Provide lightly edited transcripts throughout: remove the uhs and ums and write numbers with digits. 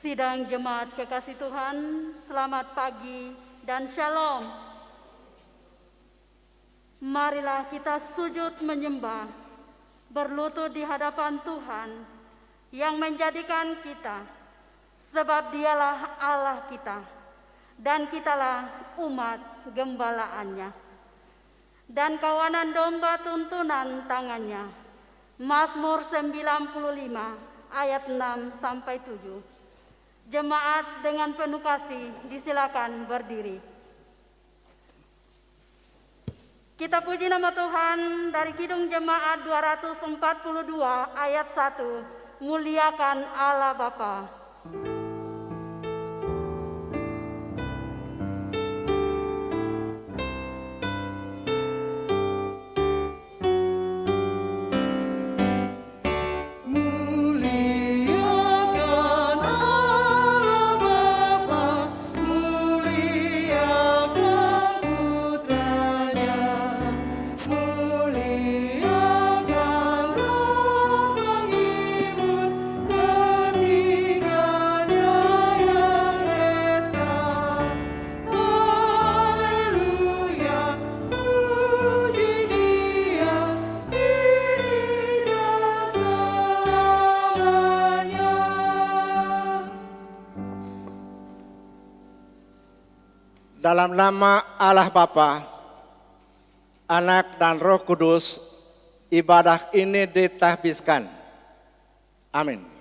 Sidang jemaat kekasih Tuhan, selamat pagi dan shalom. Marilah kita sujud menyembah, berlutut di hadapan Tuhan yang menjadikan kita, sebab Dialah Allah kita dan kitalah umat gembalaannya dan kawanan domba tuntunan tangannya. Mazmur 95 ayat 6 sampai 7. Jemaat dengan penuh kasih disilakan berdiri. Kita puji nama Tuhan dari Kidung Jemaat 242 ayat 1. Muliakan Allah Bapa. Dalam nama Allah Bapa, Anak dan Roh Kudus, ibadah ini ditahbiskan. Amin.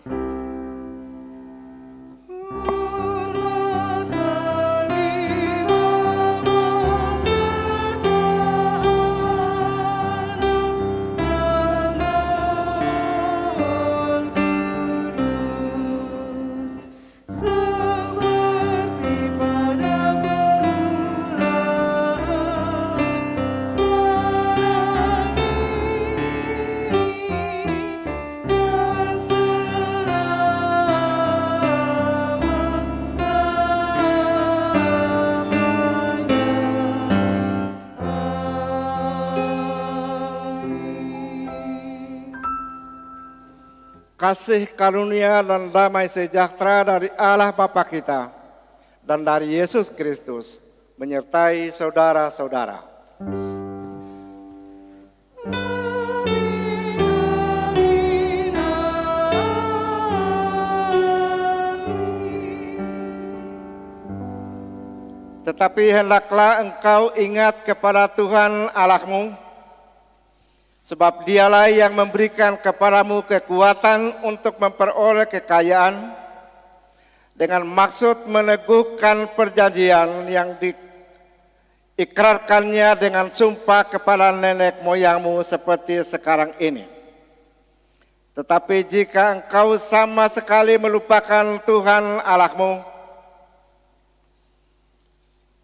Kasih karunia dan damai sejahtera dari Allah Bapa kita dan dari Yesus Kristus menyertai saudara-saudara. Tetapi hendaklah engkau ingat kepada Tuhan Allahmu, sebab Dialah yang memberikan kepadamu kekuatan untuk memperoleh kekayaan dengan maksud meneguhkan perjanjian yang diikrarkannya dengan sumpah kepada nenek moyangmu seperti sekarang ini. Tetapi jika engkau sama sekali melupakan Tuhan Allahmu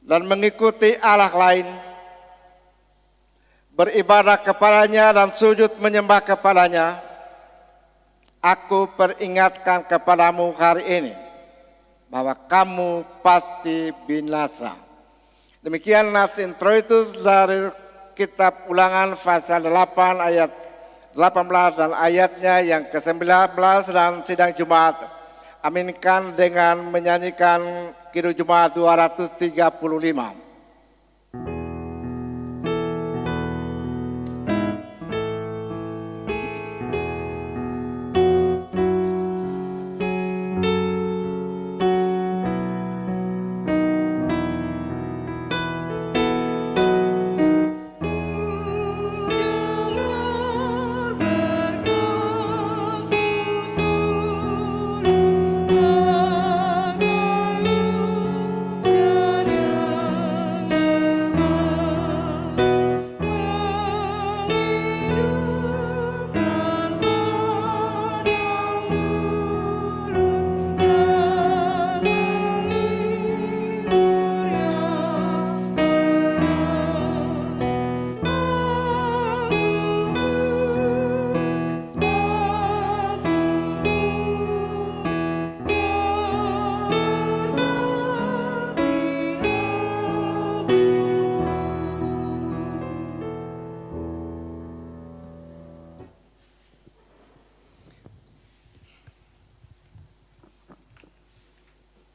dan mengikuti Allah lain, beribadah kepadanya dan sujud menyembah kepadanya, aku peringatkan kepadamu hari ini bahwa kamu pasti binasa. Demikian nats introitus dari kitab Ulangan pasal 8 ayat 18 dan ayatnya yang ke-19 dan sidang Jumat. Aminkan dengan menyanyikan Kidung Jumat 235.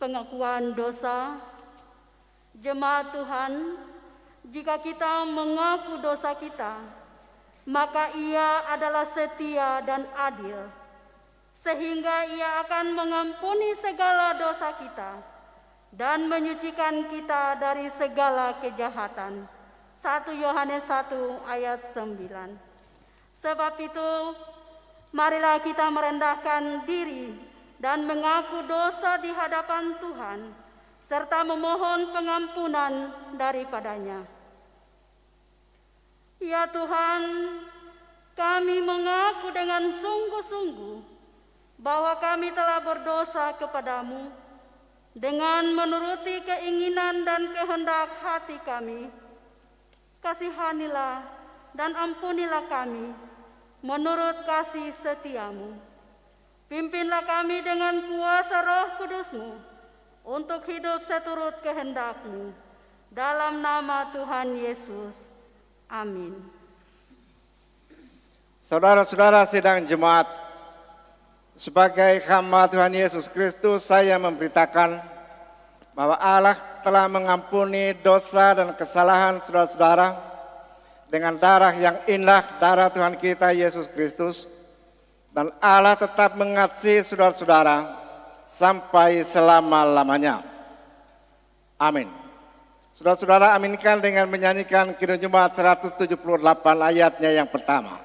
pengakuan dosa. Jemaat Tuhan, jika kita mengaku dosa kita, maka Ia adalah setia dan adil, sehingga Ia akan mengampuni segala dosa kita dan menyucikan kita dari segala kejahatan. 1 Yohanes 1 ayat 9. Sebab itu, marilah kita merendahkan diri dan mengaku dosa di hadapan Tuhan, serta memohon pengampunan daripadanya. Ya Tuhan, kami mengaku dengan sungguh-sungguh bahwa kami telah berdosa kepadamu dengan menuruti keinginan dan kehendak hati kami. Kasihanilah dan ampunilah kami menurut kasih setiamu. Pimpinlah kami dengan kuasa Roh Kudus-Mu untuk hidup seturut kehendak-Mu. Dalam nama Tuhan Yesus. Amin. Saudara-saudara sidang jemaat, sebagai hamba Tuhan Yesus Kristus, saya memberitakan bahwa Allah telah mengampuni dosa dan kesalahan saudara-saudara dengan darah yang indah, darah Tuhan kita Yesus Kristus. Dan Allah tetap mengasihi saudara-saudara sampai selama-lamanya. Amin. Saudara-saudara, aminkan dengan menyanyikan Kidung Jemaat 178 ayatnya yang pertama.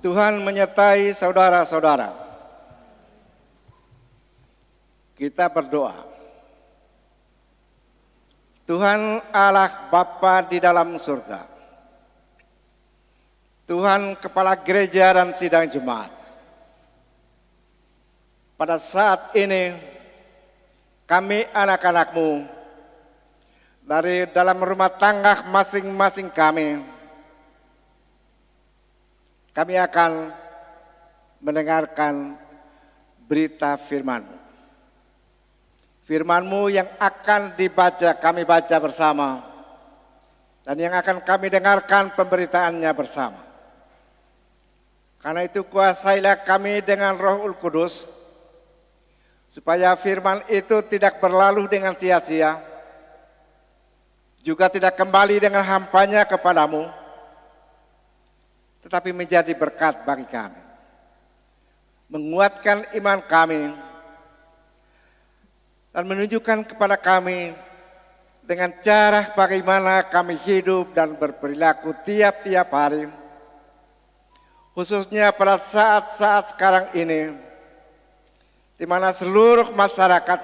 Tuhan menyertai saudara-saudara. Kita berdoa. Tuhan Allah Bapa di dalam surga, Tuhan Kepala Gereja dan Sidang Jemaat, pada saat ini kami anak-anak-Mu dari dalam rumah tangga masing-masing kami akan mendengarkan berita firman-Mu. Firman-Mu yang akan kami baca bersama, dan yang akan kami dengarkan pemberitaannya bersama. Karena itu kuasailah kami dengan Roh Kudus, supaya firman itu tidak berlalu dengan sia-sia, juga tidak kembali dengan hampanya kepadamu, tetapi menjadi berkat bagi kami, menguatkan iman kami, dan menunjukkan kepada kami dengan cara bagaimana kami hidup dan berperilaku tiap-tiap hari, khususnya pada saat-saat sekarang ini, di mana seluruh masyarakat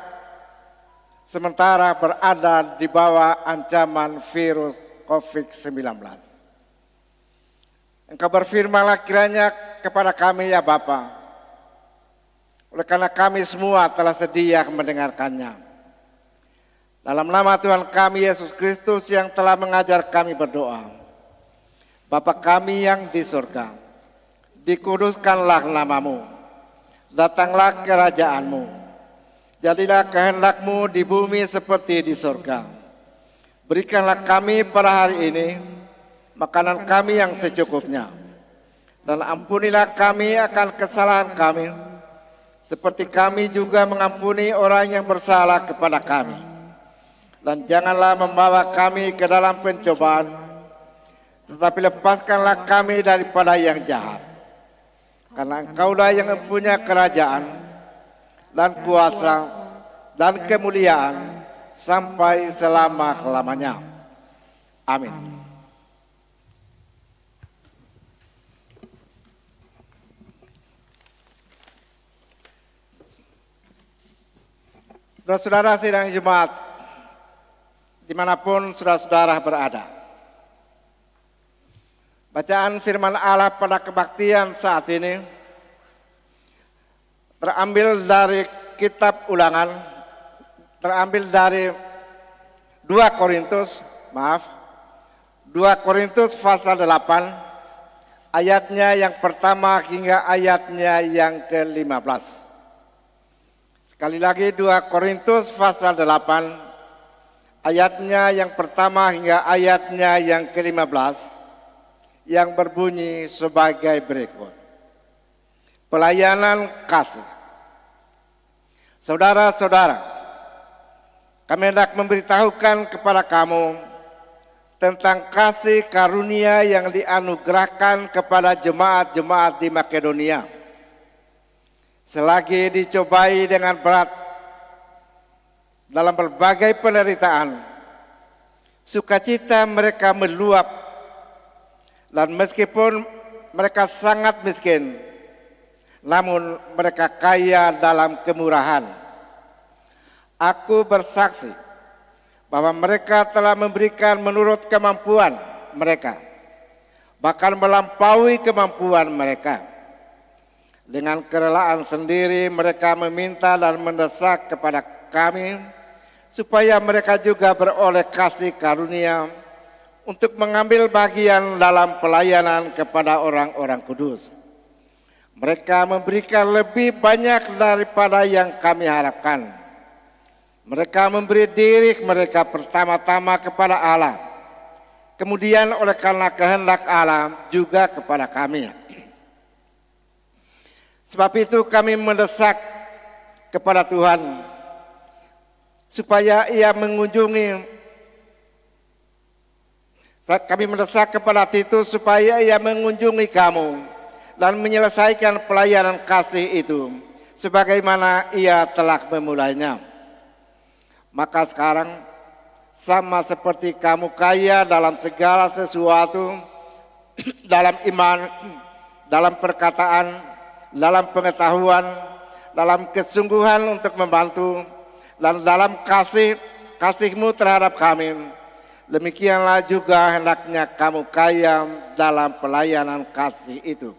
sementara berada di bawah ancaman virus COVID-19. Engkau berfirmanlah kiranya kepada kami ya Bapa, oleh karena kami semua telah sedia mendengarkannya. Dalam nama Tuhan kami Yesus Kristus yang telah mengajar kami berdoa. Bapa kami yang di surga, dikuduskanlah nama-Mu, datanglah kerajaan-Mu, jadilah kehendak-Mu di bumi seperti di surga. Berikanlah kami pada hari ini makanan kami yang secukupnya. Dan ampunilah kami akan kesalahan kami, seperti kami juga mengampuni orang yang bersalah kepada kami. Dan janganlah membawa kami ke dalam pencobaan, tetapi lepaskanlah kami daripada yang jahat. Karena Engkaulah yang mempunyai kerajaan dan kuasa dan kemuliaan sampai selama-lamanya. Amin. Saudara-saudara sidang Jumat, dimanapun saudara-saudara berada. Bacaan firman Allah pada kebaktian saat ini terambil dari kitab Ulangan, terambil dari 2 Korintus pasal 8, ayatnya yang pertama hingga ayatnya yang ke-15. Sekali lagi 2 Korintus pasal 8, ayatnya yang pertama hingga ayatnya yang ke-15, yang berbunyi sebagai berikut. Pelayanan kasih. Saudara-saudara, kami hendak memberitahukan kepada kamu tentang kasih karunia yang dianugerahkan kepada jemaat-jemaat di Makedonia. Selagi dicobai dengan berat dalam berbagai penderitaan, sukacita mereka meluap, dan meskipun mereka sangat miskin, namun mereka kaya dalam kemurahan. Aku bersaksi bahwa mereka telah memberikan menurut kemampuan mereka, bahkan melampaui kemampuan mereka. Dengan kerelaan sendiri mereka meminta dan mendesak kepada kami supaya mereka juga beroleh kasih karunia untuk mengambil bagian dalam pelayanan kepada orang-orang kudus. Mereka memberikan lebih banyak daripada yang kami harapkan. Mereka memberi diri mereka pertama-tama kepada Allah, kemudian oleh karena kehendak Allah juga kepada kami. Sebab itu kami mendesak kepada Tuhan supaya Ia mengunjungi. Kami mendesak kepada Titus supaya ia mengunjungi kamu dan menyelesaikan pelayanan kasih itu sebagaimana ia telah memulainya. Maka sekarang sama seperti kamu kaya dalam segala sesuatu, dalam iman, dalam perkataan, dalam pengetahuan, dalam kesungguhan untuk membantu, dan dalam kasihmu terhadap kami, demikianlah juga hendaknya kamu kaya dalam pelayanan kasih itu.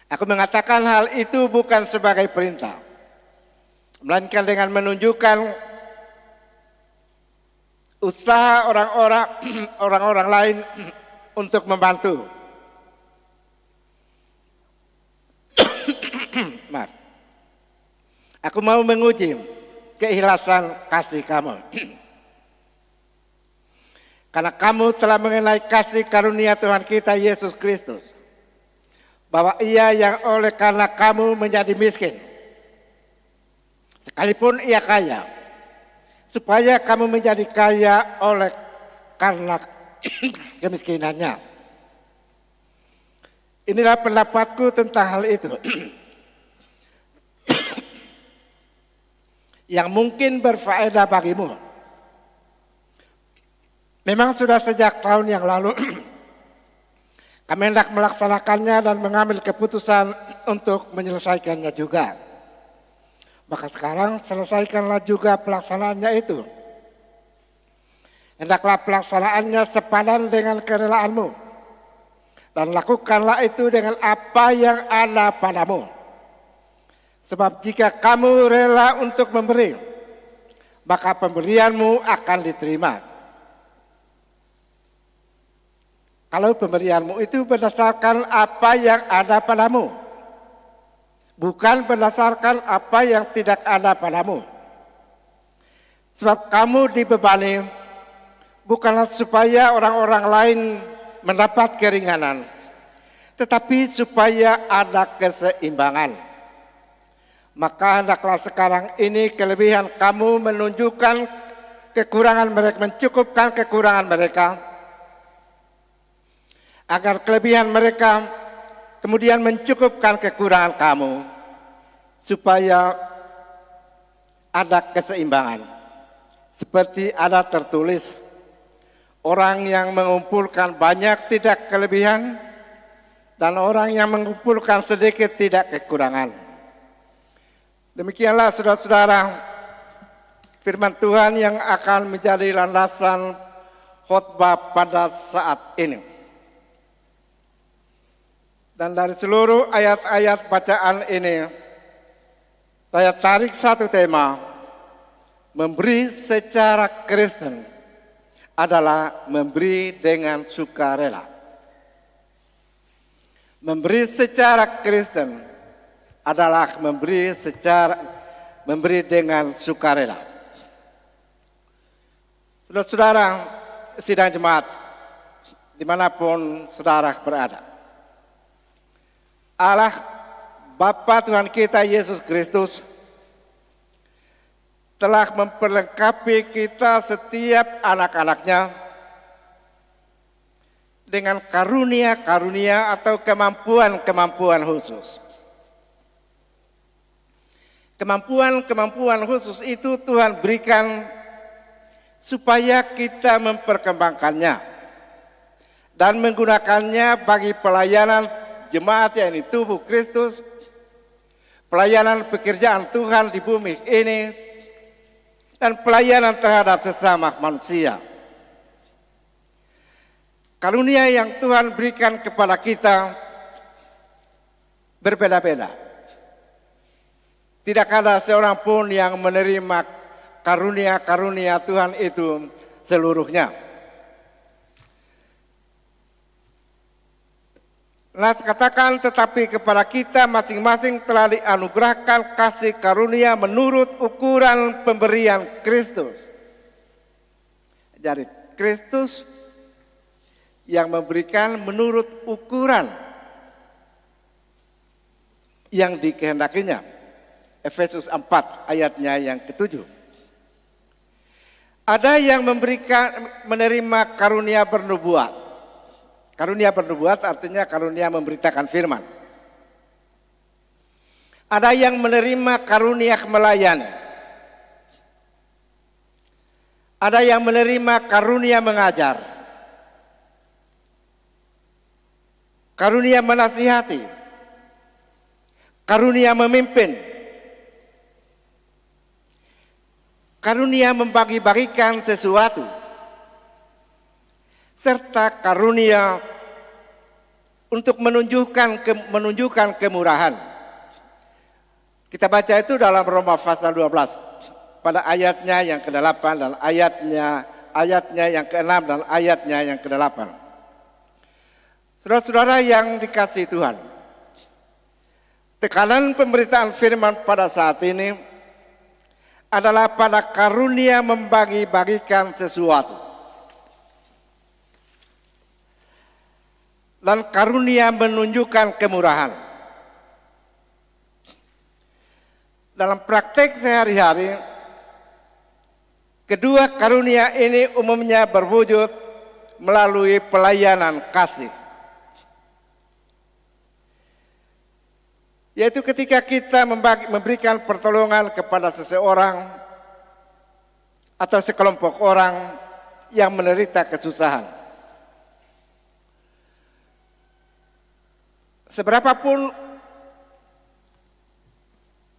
Aku mengatakan hal itu bukan sebagai perintah, melainkan dengan menunjukkan usaha orang-orang lain untuk membantu. Maaf. Aku mau menguji keikhlasan kasih kamu. Karena kamu telah mengenai kasih karunia Tuhan kita Yesus Kristus, bahwa Ia yang oleh karena kamu menjadi miskin, sekalipun Ia kaya, supaya kamu menjadi kaya oleh karena kemiskinannya. Inilah pendapatku tentang hal itu. Yang mungkin berfaedah bagimu. Memang sudah sejak tahun yang lalu kami hendak melaksanakannya dan mengambil keputusan untuk menyelesaikannya juga. Maka sekarang selesaikanlah juga pelaksanaannya itu. Hendaklah pelaksanaannya sepadan dengan kerelaanmu, dan lakukanlah itu dengan apa yang ada padamu. Sebab jika kamu rela untuk memberi, maka pemberianmu akan diterima. Kalau pemberianmu itu berdasarkan apa yang ada padamu, bukan berdasarkan apa yang tidak ada padamu. Sebab kamu dibebani bukanlah supaya orang-orang lain mendapat keringanan, tetapi supaya ada keseimbangan. Maka hendaklah sekarang ini kelebihan kamu menunjukkan kekurangan mereka, mencukupkan kekurangan mereka, agar kelebihan mereka kemudian mencukupkan kekurangan kamu, supaya ada keseimbangan. Seperti ada tertulis, orang yang mengumpulkan banyak tidak kelebihan, dan orang yang mengumpulkan sedikit tidak kekurangan. Demikianlah saudara-saudara, firman Tuhan yang akan menjadi landasan khotbah pada saat ini. Dan dari seluruh ayat-ayat bacaan ini, saya tarik satu tema, memberi secara Kristen adalah memberi dengan sukarela. Memberi secara Kristen adalah memberi dengan sukarela. Saudara-saudara sidang jemaat, dimanapun saudara berada, Allah Bapa Tuhan kita Yesus Kristus telah memperlengkapi kita setiap anak-anaknya dengan karunia-karunia atau kemampuan-kemampuan khusus. Kemampuan-kemampuan khusus itu Tuhan berikan supaya kita memperkembangkannya dan menggunakannya bagi pelayanan jemaat, yakni tubuh Kristus, pelayanan pekerjaan Tuhan di bumi ini, dan pelayanan terhadap sesama manusia. Karunia yang Tuhan berikan kepada kita berbeda-beda. Tidak ada seorang pun yang menerima karunia-karunia Tuhan itu seluruhnya. Nah, katakan, tetapi kepada kita masing-masing telah dianugerahkan kasih karunia menurut ukuran pemberian Kristus. Jadi Kristus yang memberikan menurut ukuran yang dikehendakinya. Efesus 4 ayatnya yang ke-7. Ada yang menerima karunia bernubuat. Karunia bernubuat artinya karunia memberitakan firman. Ada yang menerima karunia melayani. Ada yang menerima karunia mengajar. Karunia menasihati. Karunia memimpin. Karunia membagi-bagikan sesuatu, serta karunia untuk menunjukkan kemurahan. Kita baca itu dalam Roma pasal 12 pada ayatnya yang ke-8 dan ayatnya yang ke-6 dan ayatnya yang ke-8. Saudara-saudara yang dikasihi Tuhan, tekanan pemberitaan firman pada saat ini adalah pada karunia membagi-bagikan sesuatu. Dan karunia menunjukkan kemurahan. Dalam praktek sehari-hari, kedua karunia ini umumnya berwujud melalui pelayanan kasih. Yaitu ketika kita memberikan pertolongan kepada seseorang atau sekelompok orang yang menderita kesusahan. Seberapapun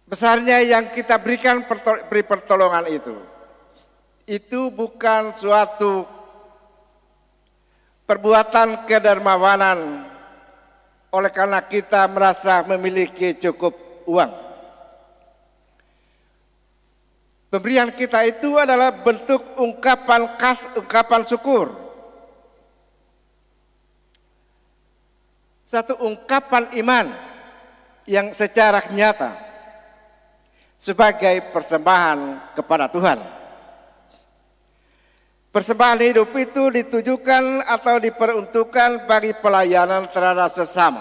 besarnya yang kita beri pertolongan itu bukan suatu perbuatan kedermawanan oleh karena kita merasa memiliki cukup uang. Pemberian kita itu adalah bentuk ungkapan syukur. Satu ungkapan iman yang secara nyata sebagai persembahan kepada Tuhan. Persembahan hidup itu ditujukan atau diperuntukkan bagi pelayanan terhadap sesama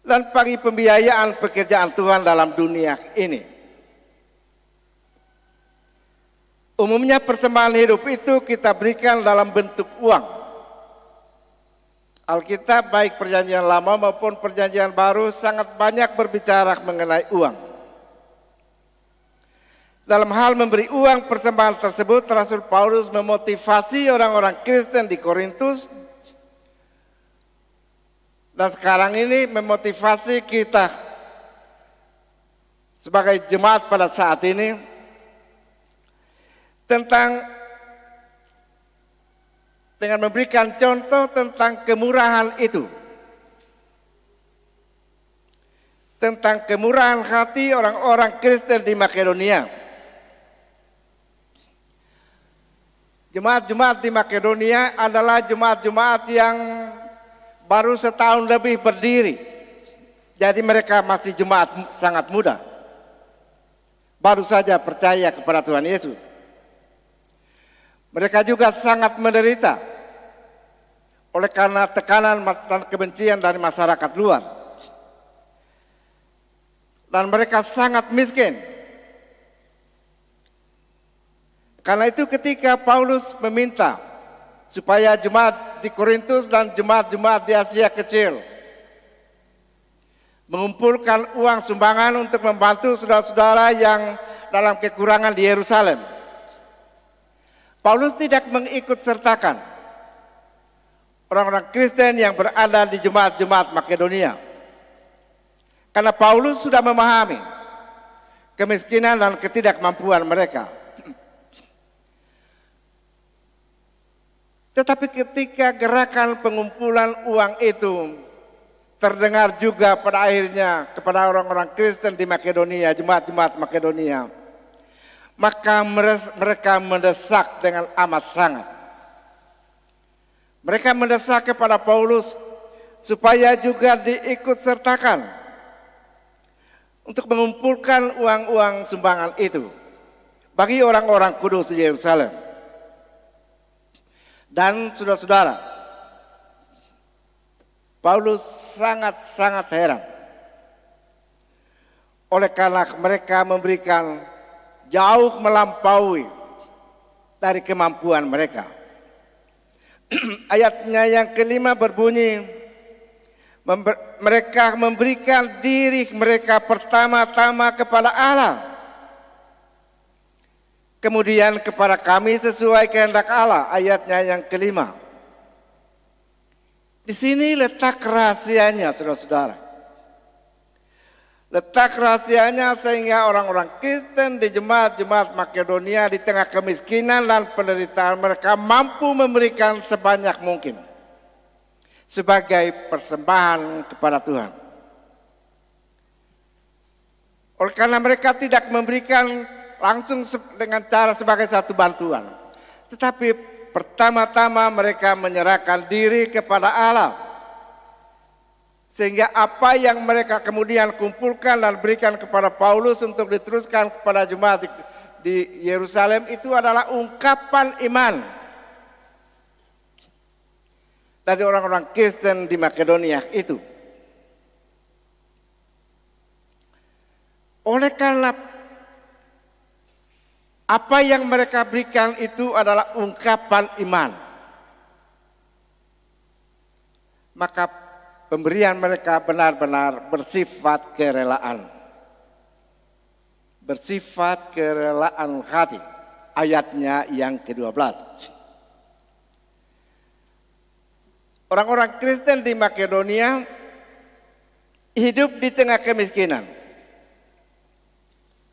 dan bagi pembiayaan pekerjaan Tuhan dalam dunia ini. Umumnya persembahan hidup itu kita berikan dalam bentuk uang. Alkitab baik perjanjian lama maupun perjanjian baru sangat banyak berbicara mengenai uang. Dalam hal memberi uang persembahan tersebut, Rasul Paulus memotivasi orang-orang Kristen di Korintus dan sekarang ini memotivasi kita sebagai jemaat pada saat ini tentang dengan memberikan contoh tentang kemurahan itu. Tentang kemurahan hati orang-orang Kristen di Makedonia. Jemaat-jemaat di Makedonia adalah jemaat-jemaat yang baru setahun lebih berdiri. Jadi mereka masih jemaat sangat muda. Baru saja percaya kepada Tuhan Yesus. Mereka juga sangat menderita oleh karena tekanan dan kebencian dari masyarakat luar. Dan mereka sangat miskin. Karena itu ketika Paulus meminta supaya jemaat di Korintus dan jemaat-jemaat di Asia Kecil mengumpulkan uang sumbangan untuk membantu saudara-saudara yang dalam kekurangan di Yerusalem, Paulus tidak mengikut sertakan orang-orang Kristen yang berada di jemaat-jemaat Makedonia. Karena Paulus sudah memahami kemiskinan dan ketidakmampuan mereka. Tetapi ketika gerakan pengumpulan uang itu terdengar juga pada akhirnya kepada orang-orang Kristen di Makedonia, jemaat-jemaat Makedonia, maka mereka mendesak dengan amat sangat. Mereka mendesak kepada Paulus supaya juga diikut sertakan untuk mengumpulkan uang-uang sumbangan itu bagi orang-orang kudus di Yerusalem. Dan saudara-saudara, Paulus sangat-sangat heran oleh karena mereka memberikan jauh melampaui dari kemampuan mereka. Ayatnya yang kelima berbunyi, mereka memberikan diri mereka pertama-tama kepada Allah, kemudian kepada kami sesuai kehendak Allah. Ayatnya yang kelima. Di sini letak rahasianya, saudara-saudara. Letak rahasianya sehingga orang-orang Kristen di jemaat-jemaat Makedonia di tengah kemiskinan dan penderitaan mereka mampu memberikan sebanyak mungkin sebagai persembahan kepada Tuhan. Oleh karena mereka tidak memberikan langsung dengan cara sebagai satu bantuan, tetapi pertama-tama mereka menyerahkan diri kepada Allah, sehingga apa yang mereka kemudian kumpulkan dan berikan kepada Paulus untuk diteruskan kepada jemaat di Yerusalem itu adalah ungkapan iman dari orang-orang Kristen di Makedonia itu. Oleh karena apa yang mereka berikan itu adalah ungkapan iman, maka pemberian mereka benar-benar bersifat kerelaan. Bersifat kerelaan hati. Ayatnya yang ke-12. Orang-orang Kristen di Makedonia hidup di tengah kemiskinan.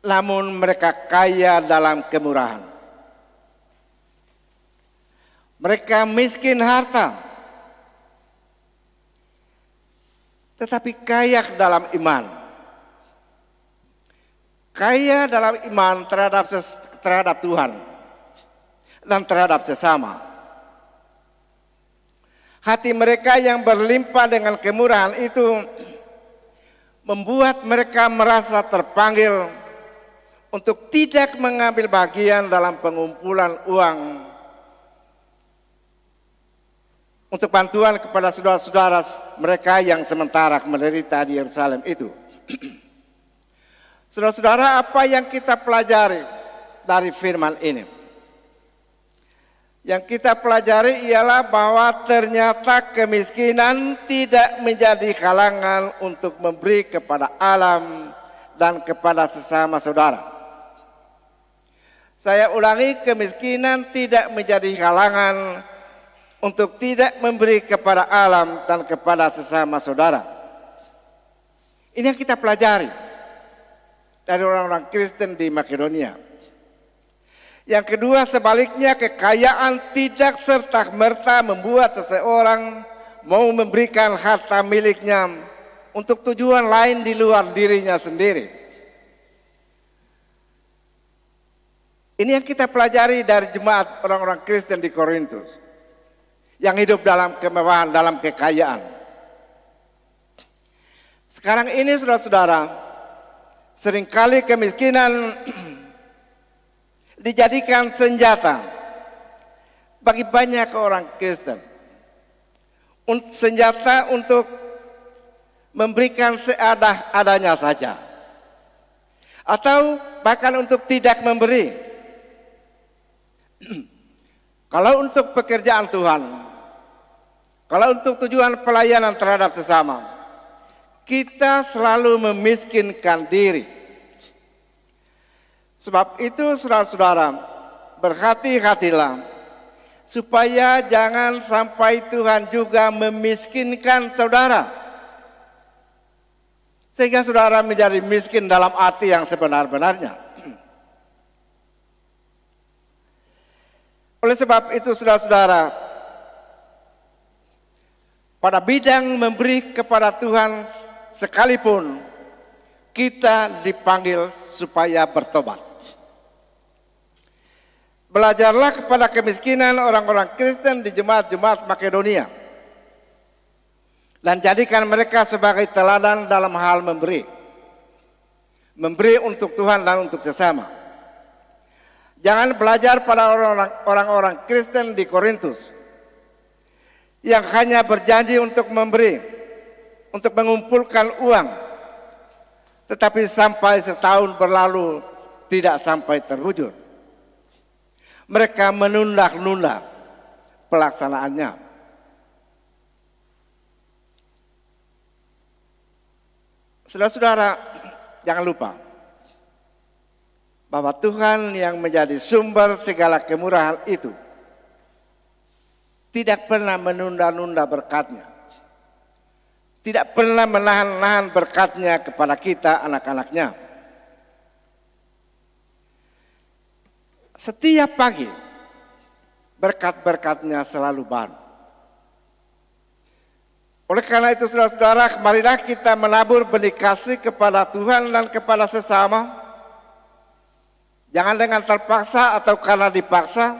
Namun mereka kaya dalam kemurahan. Mereka miskin harta, tetapi kaya dalam iman. Kaya dalam iman terhadap Tuhan dan terhadap sesama. Hati mereka yang berlimpah dengan kemurahan itu membuat mereka merasa terpanggil untuk tidak mengambil bagian dalam pengumpulan uang untuk bantuan kepada saudara-saudara mereka yang sementara menderita di Yerusalem itu. Saudara-saudara, apa yang kita pelajari dari firman ini? Yang kita pelajari ialah bahwa ternyata kemiskinan tidak menjadi halangan untuk memberi kepada alam dan kepada sesama saudara. Saya ulangi, kemiskinan tidak menjadi halangan untuk tidak memberi kepada alam dan kepada sesama saudara. Ini yang kita pelajari dari orang-orang Kristen di Makedonia. Yang kedua, sebaliknya, kekayaan tidak serta-merta membuat seseorang mau memberikan harta miliknya untuk tujuan lain di luar dirinya sendiri. Ini yang kita pelajari dari jemaat orang-orang Kristen di Korintus yang hidup dalam kemewahan, dalam kekayaan. Sekarang ini saudara-saudara, seringkali kemiskinan dijadikan senjata bagi banyak orang Kristen. Senjata untuk memberikan seadah-adanya saja. Atau bahkan untuk tidak memberi. Kalau untuk pekerjaan Tuhan, kalau untuk tujuan pelayanan terhadap sesama, kita selalu memiskinkan diri. Sebab itu saudara-saudara, berhati-hatilah supaya jangan sampai Tuhan juga memiskinkan saudara, sehingga saudara menjadi miskin dalam arti yang sebenar-benarnya. Oleh sebab itu saudara-saudara, pada bidang memberi kepada Tuhan sekalipun, kita dipanggil supaya bertobat. Belajarlah kepada kemiskinan orang-orang Kristen di jemaat-jemaat Makedonia dan jadikan mereka sebagai teladan dalam hal memberi. Memberi untuk Tuhan dan untuk sesama. Jangan belajar pada orang-orang Kristen di Korintus yang hanya berjanji untuk memberi, untuk mengumpulkan uang, tetapi sampai setahun berlalu tidak sampai terwujud. Mereka menunda-nunda pelaksanaannya. Saudara-saudara, jangan lupa bahwa Tuhan yang menjadi sumber segala kemurahan itu tidak pernah menunda-nunda berkat-Nya. Tidak pernah menahan-nahan berkat-Nya kepada kita anak-anak-Nya. Setiap pagi berkat-berkat-Nya selalu baru. Oleh karena itu saudara-saudara, marilah kita menabur benih kasih kepada Tuhan dan kepada sesama. Jangan dengan terpaksa atau karena dipaksa.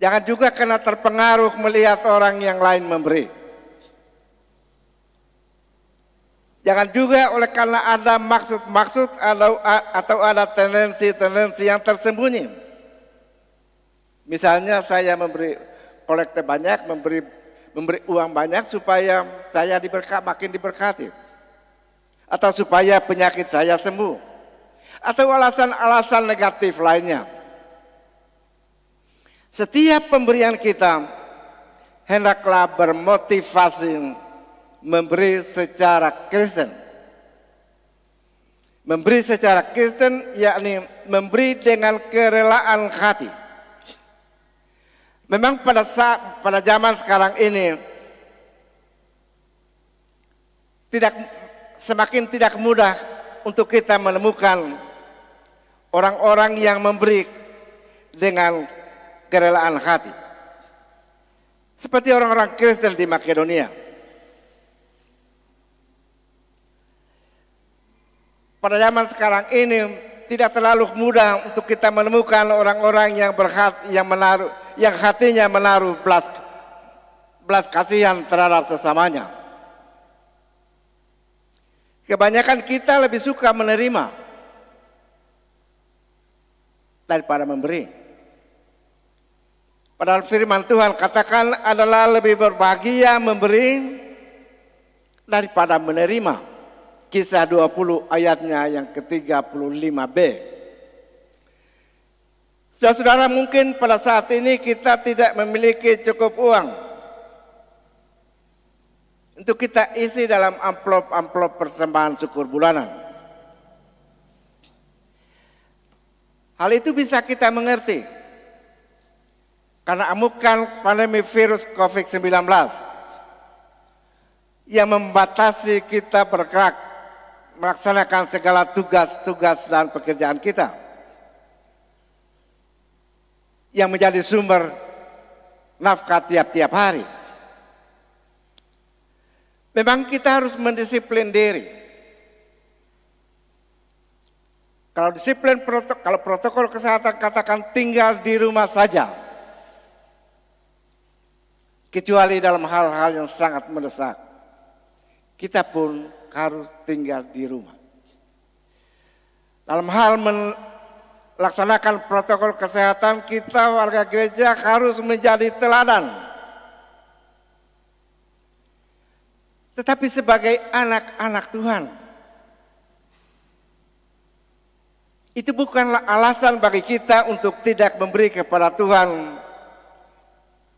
Jangan juga karena terpengaruh melihat orang yang lain memberi. Jangan juga oleh karena ada maksud-maksud atau ada tendensi-tendensi yang tersembunyi. Misalnya saya memberi kolekte banyak, memberi uang banyak supaya saya makin diberkati. Atau supaya penyakit saya sembuh. Atau alasan-alasan negatif lainnya. Setiap pemberian kita hendaklah bermotivasi memberi secara Kristen. Memberi secara Kristen yakni memberi dengan kerelaan hati. Memang pada zaman sekarang ini semakin tidak mudah untuk kita menemukan orang-orang yang memberi dengan kerelaan hati. Seperti orang-orang Kristen di Makedonia. Pada zaman sekarang ini tidak terlalu mudah untuk kita menemukan orang-orang yang hatinya menaruh belas kasihan terhadap sesamanya. Kebanyakan kita lebih suka menerima daripada memberi. Padahal firman Tuhan katakan adalah lebih berbahagia memberi daripada menerima. Kisah 20 ayatnya yang ke-35b. Saudara-saudara, mungkin pada saat ini kita tidak memiliki cukup uang untuk kita isi dalam amplop-amplop persembahan syukur bulanan. Hal itu bisa kita mengerti karena amukan pandemi virus COVID-19 yang membatasi kita bergerak melaksanakan segala tugas-tugas dan pekerjaan kita yang menjadi sumber nafkah tiap-tiap hari. Memang kita harus mendisiplin diri. Kalau protokol kesehatan katakan tinggal di rumah saja, kecuali dalam hal-hal yang sangat mendesak, kita pun harus tinggal di rumah. Dalam hal melaksanakan protokol kesehatan, kita warga gereja harus menjadi teladan. Tetapi sebagai anak-anak Tuhan, itu bukanlah alasan bagi kita untuk tidak memberi kepada Tuhan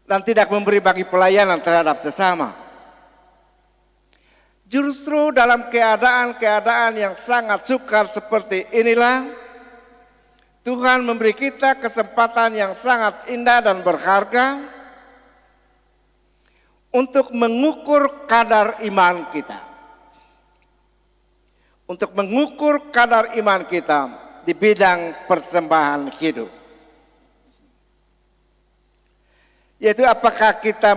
dan tidak memberi bagi pelayanan terhadap sesama. Justru dalam keadaan-keadaan yang sangat sukar seperti inilah, Tuhan memberi kita kesempatan yang sangat indah dan berharga untuk mengukur kadar iman kita. Untuk mengukur kadar iman kita di bidang persembahan hidup. Yaitu apakah kita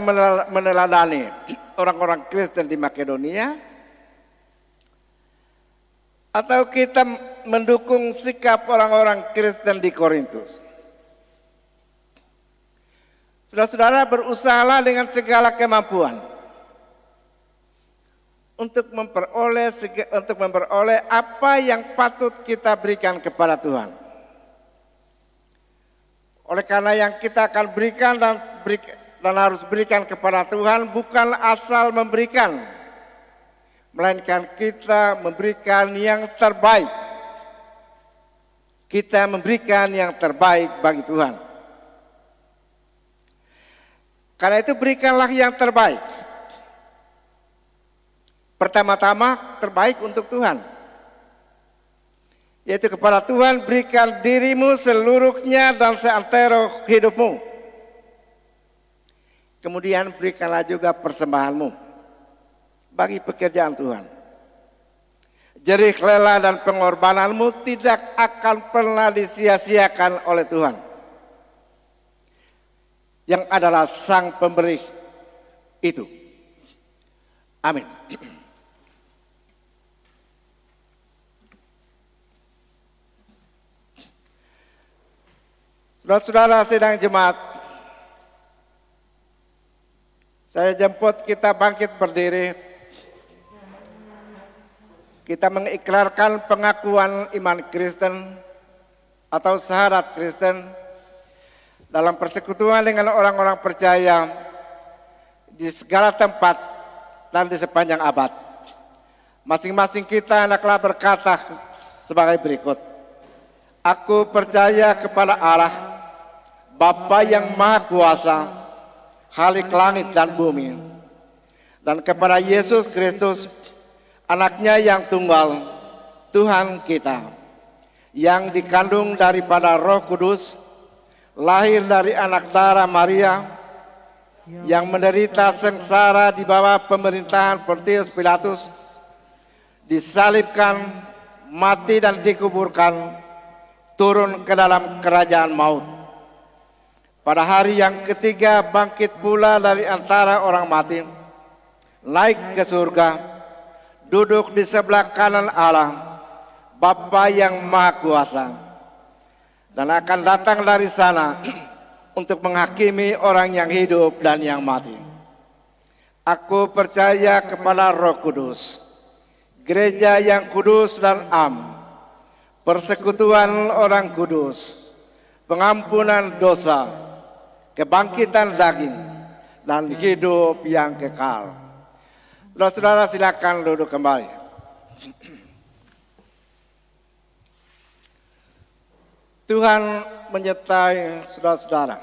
meneladani orang-orang Kristen di Makedonia, atau kita mendukung sikap orang-orang Kristen di Korintus. Saudara-saudara, berusahalah dengan segala kemampuan untuk memperoleh apa yang patut kita berikan kepada Tuhan. Oleh karena yang kita akan berikan dan harus berikan kepada Tuhan bukan asal memberikan, melainkan kita memberikan yang terbaik. Kita memberikan yang terbaik bagi Tuhan. Karena itu berikanlah yang terbaik. Pertama-tama terbaik untuk Tuhan. Yaitu kepada Tuhan berikan dirimu seluruhnya dan seantero hidupmu. Kemudian berikanlah juga persembahanmu bagi pekerjaan Tuhan. Jerih rela dan pengorbananmu tidak akan pernah disia-siakan oleh Tuhan, yang adalah Sang Pemberi itu. Amin. Saudara-saudara sidang jemaat, saya jemput kita bangkit berdiri. Kita mengikrarkan pengakuan iman Kristen atau syahadat Kristen dalam persekutuan dengan orang-orang percaya di segala tempat dan di sepanjang abad. Masing-masing kita hendaklah berkata sebagai berikut. Aku percaya kepada Allah, Bapa yang Maha Kuasa, Khalik langit dan bumi, dan kepada Yesus Kristus, Anaknya yang tunggal, Tuhan kita, yang dikandung daripada Roh Kudus, lahir dari anak darah Maria, yang menderita sengsara di bawah pemerintahan Pontius Pilatus, disalibkan, mati dan dikuburkan, turun ke dalam kerajaan maut. Pada hari yang ketiga bangkit pula dari antara orang mati, naik ke surga, duduk di sebelah kanan Allah, Bapa yang Maha Kuasa, dan akan datang dari sana untuk menghakimi orang yang hidup dan yang mati. Aku percaya kepada Roh Kudus, gereja yang kudus dan am, persekutuan orang kudus, pengampunan dosa, kebangkitan daging, dan hidup yang kekal. Saudara-saudara silakan duduk kembali. Tuhan menyertai saudara-saudara.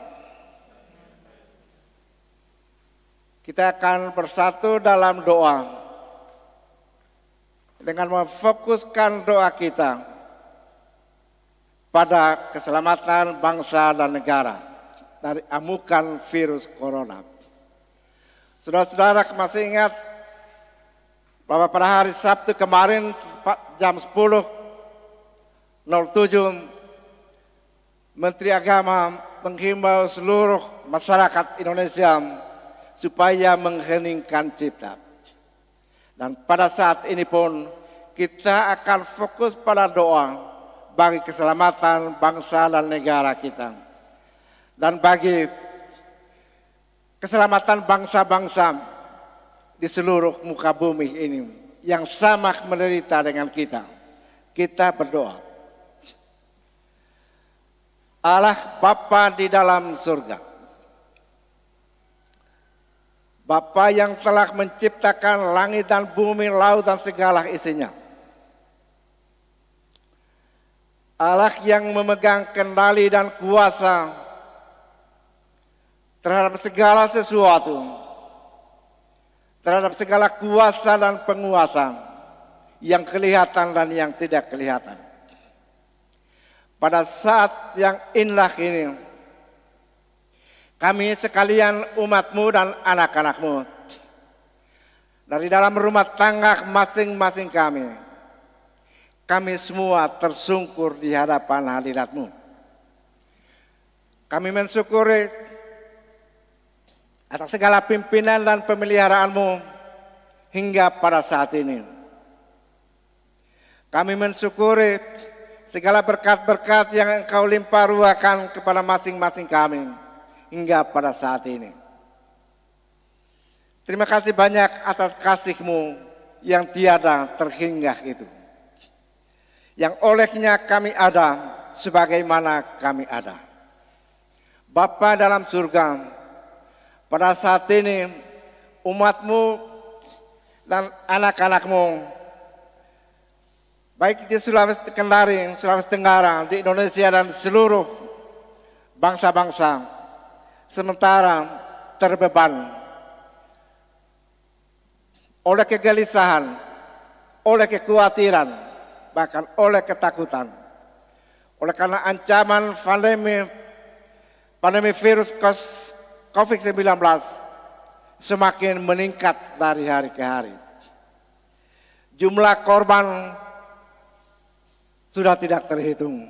Kita akan bersatu dalam doa dengan memfokuskan doa kita pada keselamatan bangsa dan negara dari amukan virus corona. Saudara-saudara masih ingat bahwa pada hari Sabtu kemarin jam 10.07 Menteri Agama menghimbau seluruh masyarakat Indonesia supaya mengheningkan cipta. Dan pada saat ini pun kita akan fokus pada doa bagi keselamatan bangsa dan negara kita. Dan bagi keselamatan bangsa-bangsa di seluruh muka bumi ini yang sama menderita dengan kita. Kita berdoa. Allah Bapa di dalam surga, Bapa yang telah menciptakan langit dan bumi, laut dan segala isinya. Allah yang memegang kendali dan kuasa terhadap segala sesuatu, terhadap segala kuasa dan penguasa yang kelihatan dan yang tidak kelihatan. Pada saat yang indah ini, kami sekalian umat-Mu dan anak-anak-Mu, dari dalam rumah tangga masing-masing kami semua tersungkur di hadapan hadirat-Mu. Kami mensyukuri atas segala pimpinan dan pemeliharaan-Mu hingga pada saat ini. Kami mensyukuri segala berkat-berkat yang Engkau limpah ruahkan kepada masing-masing kami hingga pada saat ini. Terima kasih banyak atas kasih-Mu yang tiada terhingga itu, yang olehnya kami ada sebagaimana kami ada. Bapa dalam surga, pada saat ini umat-Mu dan anak-anak-Mu, baik di Sulawesi Kendari, Sulawesi Tenggara, di Indonesia dan seluruh bangsa-bangsa, sementara terbeban oleh kegelisahan, oleh kekhawatiran, bahkan oleh ketakutan, oleh karena ancaman pandemi virus COVID-19 semakin meningkat dari hari ke hari. Jumlah korban sudah tidak terhitung,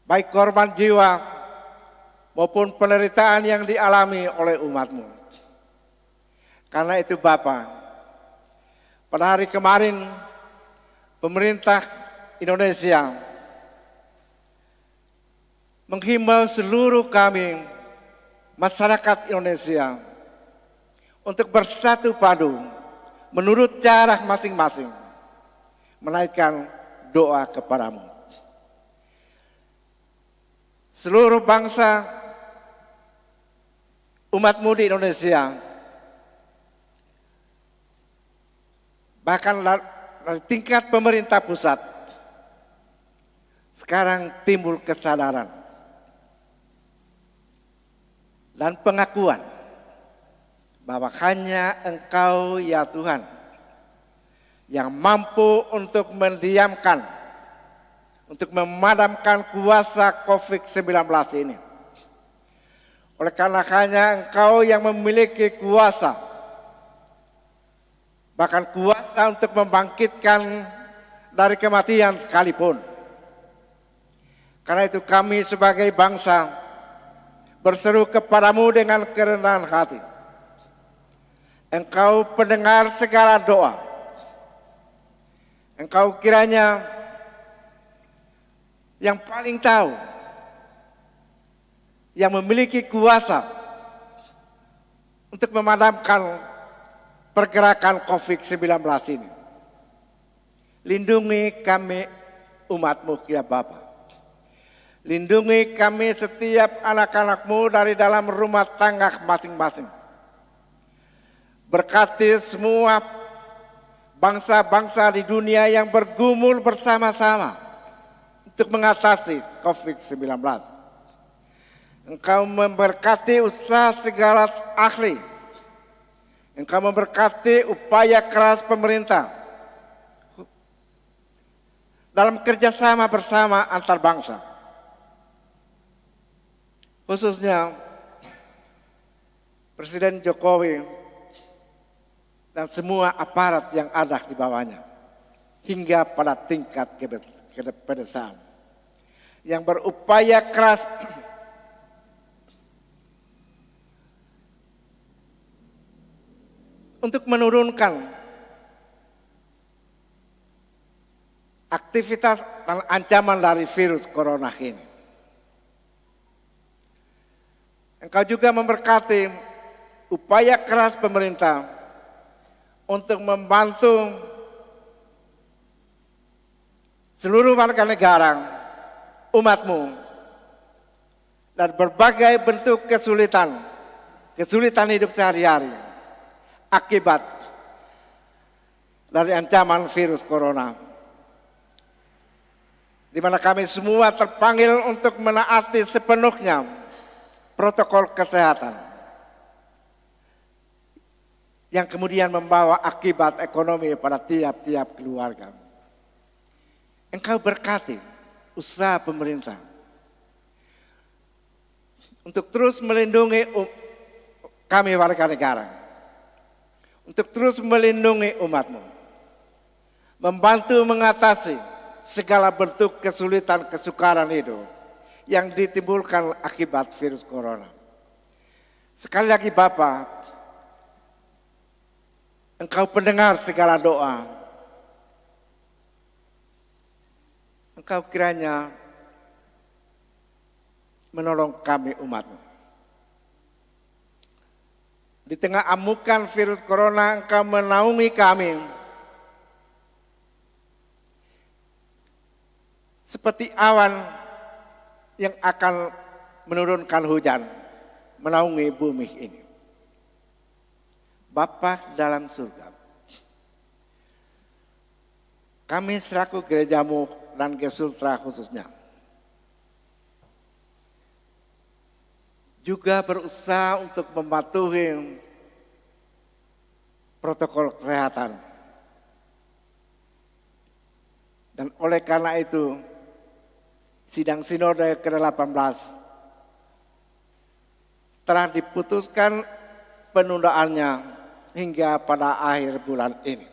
baik korban jiwa maupun penderitaan yang dialami oleh umat-Mu. Karena itu Bapa, pada hari kemarin pemerintah Indonesia menghimbau seluruh kami masyarakat Indonesia untuk bersatu padu menurut cara masing-masing menaikkan doa kepadamu. Seluruh bangsa umat-Mu di Indonesia, bahkan dari tingkat pemerintah pusat, sekarang timbul kesadaran dan pengakuan bahwa hanya Engkau ya Tuhan yang mampu untuk mendiamkan, untuk memadamkan kuasa COVID-19 ini. Oleh karena hanya Engkau yang memiliki kuasa, bahkan kuasa untuk membangkitkan dari kematian sekalipun. Karena itu kami sebagai bangsa berseru kepadamu dengan kerendahan hati. Engkau pendengar segala doa. Engkau kiranya yang paling tahu, yang memiliki kuasa untuk memadamkan pergerakan COVID-19 ini. Lindungi kami umat-Mu ya Bapa. Lindungi kami setiap anak-anakmu dari dalam rumah tangga masing-masing. Berkati semua bangsa-bangsa di dunia yang bergumul bersama-sama untuk mengatasi COVID-19. Engkau memberkati usaha segala ahli. Engkau memberkati upaya keras pemerintah dalam kerjasama bersama antar bangsa. Khususnya Presiden Jokowi dan semua aparat yang ada di bawahnya, hingga pada tingkat pedesaan yang berupaya keras untuk menurunkan aktivitas dan ancaman dari virus corona ini. Engkau juga memberkati upaya keras pemerintah untuk membantu seluruh warga negara, umatmu, dan berbagai bentuk kesulitan hidup sehari-hari akibat dari ancaman virus corona, di mana kami semua terpanggil untuk menaati sepenuhnya protokol kesehatan yang kemudian membawa akibat ekonomi pada tiap-tiap keluarga. Engkau berkati usaha pemerintah untuk terus melindungi kami warga negara, untuk terus melindungi umatmu, membantu mengatasi segala bentuk kesulitan kesukaran hidup yang ditimbulkan akibat virus corona. Sekali lagi Bapa, Engkau pendengar segala doa. Engkau kiranya menolong kami umat-Mu. Di tengah amukan virus corona, Engkau menaungi kami seperti awan yang akan menurunkan hujan, menaungi bumi ini. Bapa dalam surga, kami selaku gereja-Mu dan GEF Sultra khususnya, juga berusaha untuk mematuhi protokol kesehatan. Dan oleh karena itu, sidang sinode ke-18 telah diputuskan penundaannya hingga pada akhir bulan ini.